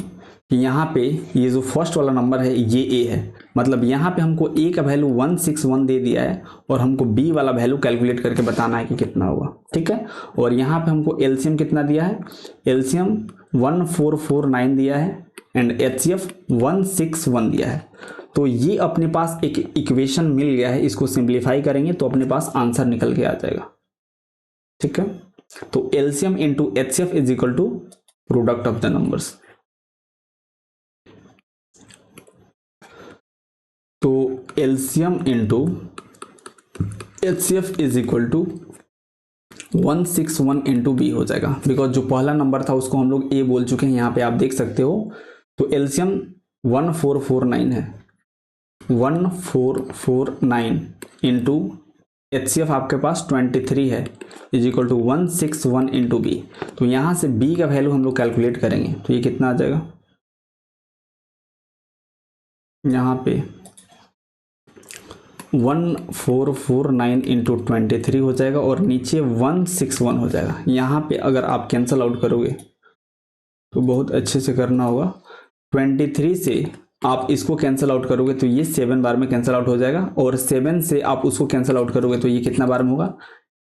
कि यहाँ पे ये जो फर्स्ट वाला नंबर है ये ए है, मतलब यहाँ पे हमको ए का वैल्यू 161 दे दिया है और हमको बी वाला वैल्यू कैलकुलेट करके बताना है कि कितना होगा। ठीक है, और यहाँ पे हमको एलसीएम कितना दिया है, एलसीएम 1449 दिया है एंड एचसीएफ 161 दिया है। तो ये अपने पास एक इक्वेशन मिल गया है, इसको सिंप्लीफाई करेंगे तो अपने पास आंसर निकल के आ जाएगा। ठीक है, तो LCM into HCF is equal to product of the numbers. तो LCM into HCF is equal to 161 into B हो जाएगा, बिकॉज जो पहला नंबर था उसको हम लोग ए बोल चुके हैं, यहाँ पे आप देख सकते हो। तो एलसीएम 1449 है, 1449 इंटू एचसीएफ आपके पास 23 है is equal to 161 into b. तो यहाँ से बी का वैल्यू हम लोग कैलकुलेट करेंगे तो ये कितना आ जाएगा, यहाँ पे 1449 इंटू 23 हो जाएगा और नीचे 161 हो जाएगा। यहाँ पे अगर आप कैंसल आउट करोगे तो बहुत अच्छे से करना होगा, 23 से आप इसको कैंसिल आउट करोगे तो ये 7 बार में कैंसिल आउट हो जाएगा और 7 से आप उसको कैंसिल आउट करोगे तो ये कितना बार में होगा,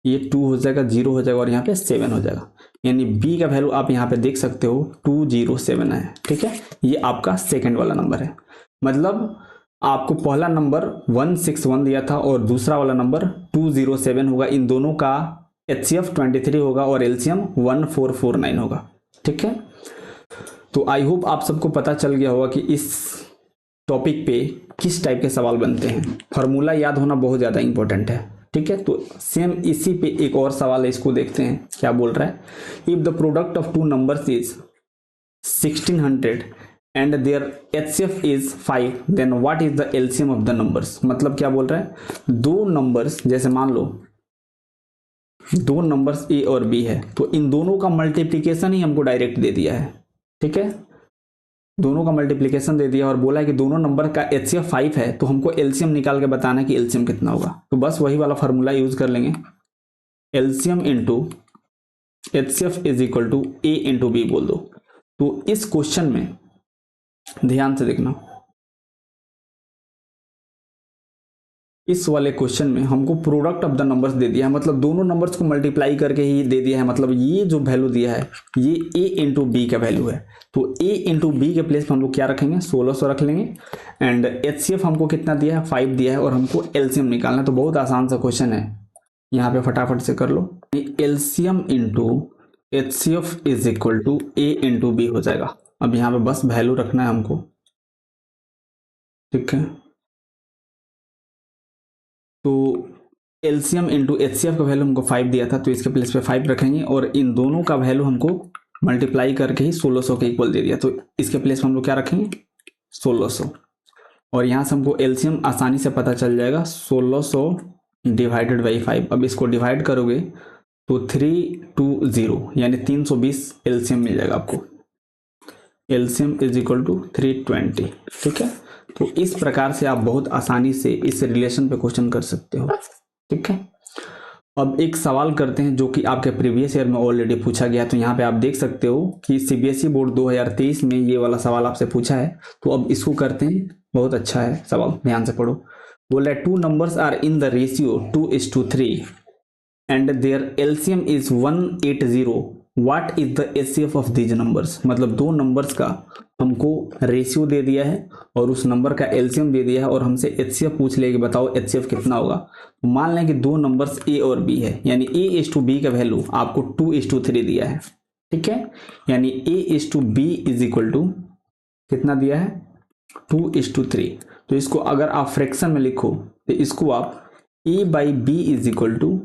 ये 2 हो जाएगा, 0 हो जाएगा और यहाँ पे 7 हो जाएगा। यानी बी का वैल्यू आप यहाँ पे देख सकते हो 207 है। ठीक है, ये आपका सेकंड वाला नंबर है, मतलब आपको पहला नंबर 161 दिया था और दूसरा वाला नंबर 207 होगा। इन दोनों का एचसीएफ 23 होगा और एलसीएम 1449 होगा। ठीक है, तो आई होप आप सबको पता चल गया होगा कि इस टॉपिक पे किस टाइप के सवाल बनते हैं। फार्मूला याद होना बहुत ज़्यादा इंपॉर्टेंट है। ठीक है, तो सेम इसी पे एक और सवाल है, इसको देखते हैं क्या बोल रहा है। If the product of two numbers is 1600 and their HCF is 5 then what is the LCM of the numbers. मतलब क्या बोल रहा है, दो नंबर्स, जैसे मान लो दो नंबर्स ए और बी है, तो इन दोनों का मल्टीप्लीकेशन ही हमको डायरेक्ट दे दिया है। ठीक है, दोनों का मल्टीप्लिकेशन दे दिया और बोला है कि दोनों नंबर का एचसीएफ 5 है, तो हमको एलसीएम निकाल के बताना है कि एलसीएम कितना होगा। तो बस वही वाला फार्मूला यूज कर लेंगे, LCM into HCF is equal to a into b बोल दो। तो इस क्वेश्चन में ध्यान से देखना, इस वाले क्वेश्चन में हमको product of the numbers they दिया है, मतलब दोनों नंबर्स को मल्टीप्लाई करके ही दे दिया है। मतलब ये जो वैल्यू दिया है ये a इंटू बी का वैल्यू है, तो a इंटू बी के प्लेस पे हम लोग क्या रखेंगे, 1600 रख लेंगे। एंड एचसीएफ हमको कितना दिया है, 5 दिया है और हमको एलसीएम निकालना है। तो बहुत आसान सा क्वेश्चन है, यहाँ पे फटाफट से कर लो। LCM into HCF is equal to a into B हो जाएगा। अब यहाँ पे बस वैल्यू रखना है हमको। ठीक है, तो एलसीएम इंटू एचसीएफ का वैल्यू हमको 5 दिया था, तो इसके प्लेस पे 5 रखेंगे और इन दोनों का वैल्यू हमको मल्टीप्लाई करके ही 1600 के इक्वल दे दिया, तो इसके प्लेस पे हम लोग क्या रखेंगे, 1600। और यहाँ से हमको एलसीएम आसानी से पता चल जाएगा, 1600 डिवाइडेड बाई 5। अब इसको डिवाइड करोगे तो 320 यानी 320 एलसीएम मिल जाएगा आपको। LCM is equal to 320। ठीक है, तो इस प्रकार से आप बहुत आसानी से इस रिलेशन पे क्वेश्चन कर सकते हो। ठीक है, अब एक सवाल करते हैं जो कि आपके प्रीवियस ईयर में ऑलरेडी पूछा गया। तो यहाँ पे आप देख सकते हो कि सीबीएसई बोर्ड 2023 में ये वाला सवाल आपसे पूछा है, तो अब इसको करते हैं। बहुत अच्छा है सवाल, ध्यान से पढ़ो। बोल रहा है two numbers are in the ratio 2:3 and their LCM is 180, what is the HCF of these numbers. मतलब दो नंबर्स का हमको रेशियो दे दिया है और उस नंबर का एलसीएम दे दिया है और हमसे एचसीएफ पूछ ले कि बताओ एचसीएफ कितना होगा। मान लें कि दो नंबर्स ए और बी है, यानी a/b का वैल्यू आपको 2:3 दिया है। ठीक है, यानी a/b इज इक्वल टू कितना दिया है, 2:3। तो इसको अगर आप फ्रैक्शन में लिखो तो इसको आप a/b इज इक्वल टू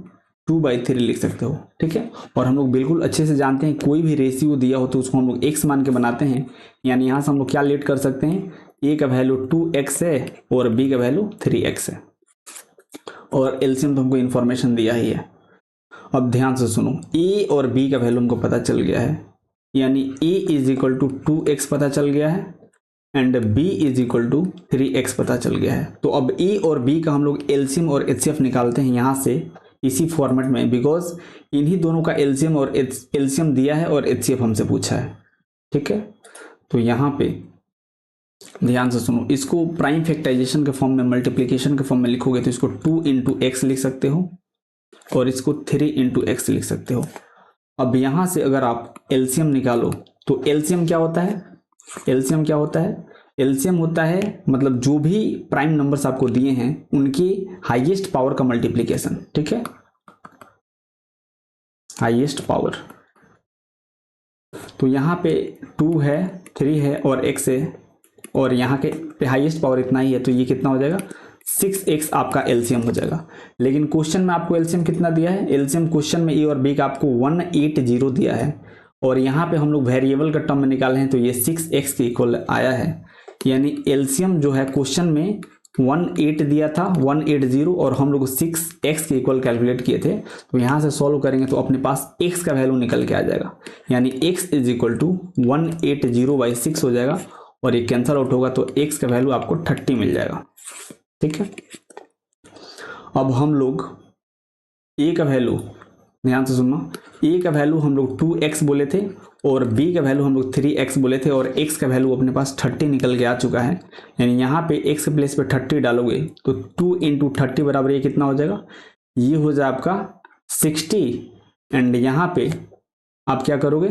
2/3 लिख सकते हो। ठीक है, और हम लोग बिल्कुल अच्छे से जानते हैं कोई भी रेशियो दिया हो तो उसको हम लोग x मान के बनाते हैं। यानी यहाँ से हम लोग क्या लेट कर सकते हैं, a का वैल्यू 2x है और b का वैल्यू 3x है और एलसीएम तो हमको इन्फॉर्मेशन दिया ही है। अब ध्यान से सुनो, a और b का वैल्यू हमको पता चल गया है, यानी a is equal to 2x पता चल गया है and b is equal to 3x पता चल गया है। तो अब a और b का हम लोग एलसीएम और एचसीएफ निकालते हैं। यहाँ से इसी फॉर्मेट में, बिकॉज इन्हीं दोनों का एलसीएम और एलसीएम दिया है और एचसीएफ हमसे पूछा है। ठीक है, तो यहाँ पे ध्यान से सुनो, इसको प्राइम फैक्टराइजेशन के फॉर्म में, मल्टीप्लिकेशन के फॉर्म में लिखोगे तो इसको 2 इंटू एक्स लिख सकते हो और इसको 3 इंटू एक्स लिख सकते हो। अब यहां से अगर आप एलसीएम निकालो तो एलसीएम क्या होता है, एलसीएम क्या होता है, एलसीएम होता है मतलब जो भी प्राइम नंबर्स आपको दिए हैं उनकी हाईएस्ट पावर का मल्टीप्लिकेशन। ठीक है, हाईएस्ट पावर, तो यहाँ पे 2 है, 3 है और x है, और यहाँ के हाईएस्ट पावर इतना ही है, तो ये कितना हो जाएगा 6x आपका एलसीएम हो जाएगा। लेकिन क्वेश्चन में आपको एलसीएम कितना दिया है, एलसीएम क्वेश्चन में ए और बी का आपको 180 दिया है, और यहाँ पे हम लोग वेरिएबल का टर्म में निकाले हैं तो ये 6x के इक्वल आया है। यानी एलसीएम जो है क्वेश्चन में 18 दिया था, 180, और हम लोग 6x के इक्वल कैलकुलेट किए थे। तो यहाँ से सॉल्व करेंगे तो अपने पास x का वैल्यू निकल के आ जाएगा, यानी x इज इक्वल टू 180/6 हो जाएगा, और ये कैंसल आउट होगा तो x का वैल्यू आपको 30 मिल जाएगा। ठीक है, अब हम लोग a का वैल्यू, ध्यान से सुनना, a का वैल्यू हम लोग 2x बोले थे और b का वैल्यू हम लोग 3x बोले थे, और x का वैल्यू अपने पास 30 निकल के आ चुका है। यानी यहाँ पे x के प्लेस पे 30 डालोगे तो 2 इंटू 30 बराबर ये कितना हो जाएगा, ये हो जाए आपका 60, एंड यहाँ पे आप क्या करोगे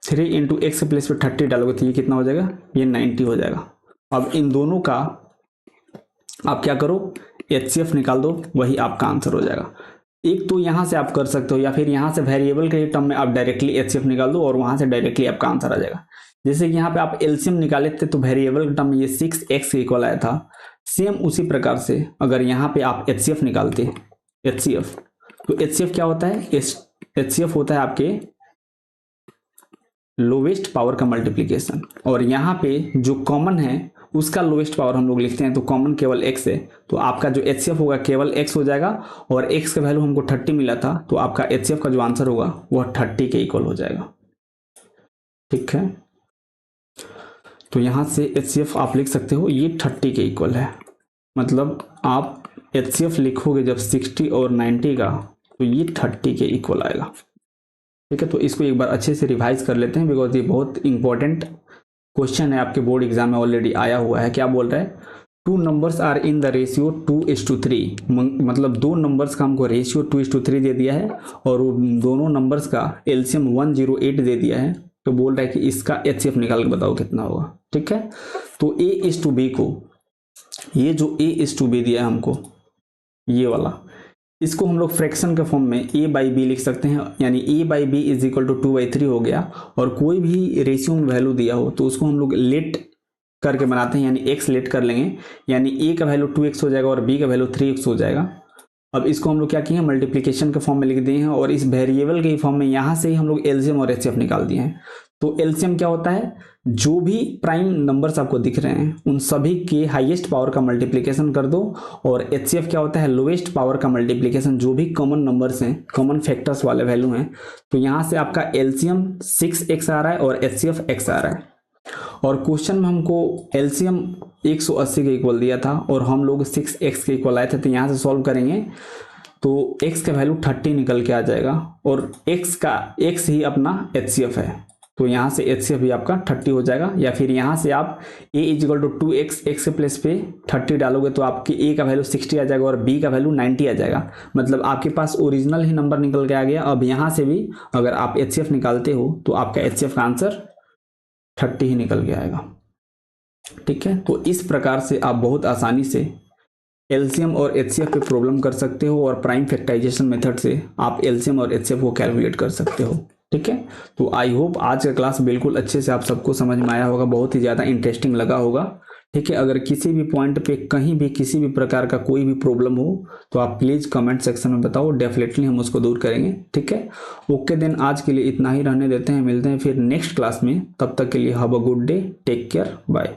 3 इंटू एक्स के प्लेस पे 30 डालोगे तो ये कितना हो जाएगा, ये 90 हो जाएगा। अब इन दोनों का आप क्या करो, एचसीएफ निकाल दो, वही आपका आंसर हो जाएगा। एक तो यहाँ से आप कर सकते हो, या फिर यहाँ से वेरिएबल के टर्म में आप डायरेक्टली एचसीएफ निकाल दो और वहां से डायरेक्टली आपका आंसर आ जाएगा। जैसे कि यहाँ पे आप एलसीएम निकाले थे तो वेरिएबल के टर्म में ये 6x के इक्वल आया था, सेम उसी प्रकार से अगर यहाँ पे आप एचसीएफ निकालते, एचसीएफ, तो एचसीएफ क्या होता है, एचसीएफ होता है आपके लोवेस्ट पावर का मल्टीप्लिकेशन, और यहाँ पे जो कॉमन है उसका लोवेस्ट पावर हम लोग लिखते हैं, तो कॉमन केवल x है, तो आपका जो एचसीएफ होगा केवल x हो जाएगा, और x का वैल्यू हमको 30 मिला था, तो आपका एचसीएफ का जो आंसर होगा वह 30 के इक्वल हो जाएगा। ठीक है, तो यहाँ से एचसीएफ आप लिख सकते हो ये 30 के इक्वल है, मतलब आप एचसीएफ लिखोगे जब 60 और 90 का तो ये 30 के इक्वल आएगा। ठीक है, तो इसको एक बार अच्छे से रिवाइज कर लेते हैं, बिकॉज ये बहुत इंपॉर्टेंट क्वेश्चन है, आपके बोर्ड एग्जाम में ऑलरेडी आया हुआ है। क्या बोल रहा है, 2 numbers are in the ratio 2:3, मतलब 2 नंबर्स का हमको रेशियो 2:3 दे दिया है, और दोनों नंबर्स का एलसीएम 108 दे दिया है, तो बोल रहा है कि इसका एचसीएफ निकाल के बताओ कितना होगा। ठीक है, तो a/b को, ये जो a/b दिया है हमको, ये वाला, इसको हम लोग फ्रैक्शन के फॉर्म में a/b लिख सकते हैं, यानी a/b इज इक्वल टू 2/3 हो गया। और कोई भी रेशियो में वैल्यू दिया हो तो उसको हम लोग लेट करके बनाते हैं, यानी x लेट कर लेंगे, यानी a का वैल्यू 2x हो जाएगा और b का वैल्यू 3x हो जाएगा। अब इसको हम लोग क्या किए हैं, मल्टीप्लिकेशन के फॉर्म में लिख दिए हैं, और इस वेरिएबल के फॉर्म में यहाँ से ही हम लोग एलसीएम और एचसीएफ निकाल दिए हैं। तो एलसीएम क्या होता है, जो भी प्राइम नंबर्स आपको दिख रहे हैं उन सभी के हाईएस्ट पावर का मल्टीप्लिकेशन कर दो, और एचसीएफ क्या होता है, लोवेस्ट पावर का मल्टीप्लिकेशन, जो भी कॉमन नंबर्स हैं, कॉमन फैक्टर्स वाले वैल्यू हैं। तो यहाँ से आपका एलसीएम 6x आ रहा है और एचसीएफ x आ रहा है, और क्वेश्चन में हमको एलसीएम 180 के इक्वल दिया था और हम लोग 6x के इक्वल आए थे। तो यहाँ से सॉल्व करेंगे तो x का वैल्यू 30 निकल के आ जाएगा, और x ही अपना एचसीएफ है, तो यहाँ से एचसीएफ भी आपका 30 हो जाएगा। या फिर यहाँ से आप a equal to 2x, x के प्लेस पे 30 डालोगे तो आपके a का वैल्यू 60 आ जाएगा और b का वैल्यू 90 आ जाएगा, मतलब आपके पास ओरिजिनल ही नंबर निकल के आ गया। अब यहाँ से भी अगर आप एचसीएफ निकालते हो तो आपका एचसीएफ का आंसर 30 ही निकल के आएगा। ठीक है, तो इस प्रकार से आप बहुत आसानी से एलसीएम और एचसीएफ पे प्रॉब्लम कर सकते हो, और प्राइम फैक्टराइजेशन मेथड से आप एलसीएम और एचसीएफ को कैलकुलेट कर सकते हो। ठीक है, तो आई होप आज का क्लास बिल्कुल अच्छे से आप सबको समझ में आया होगा, बहुत ही ज़्यादा इंटरेस्टिंग लगा होगा। ठीक है, अगर किसी भी पॉइंट पे कहीं भी किसी भी प्रकार का कोई भी प्रॉब्लम हो तो आप प्लीज़ कमेंट सेक्शन में बताओ, डेफिनेटली हम उसको दूर करेंगे। ठीक है, ओके देन आज के लिए इतना ही रहने देते हैं, मिलते हैं फिर नेक्स्ट क्लास में, तब तक के लिए have a good day, take care, bye.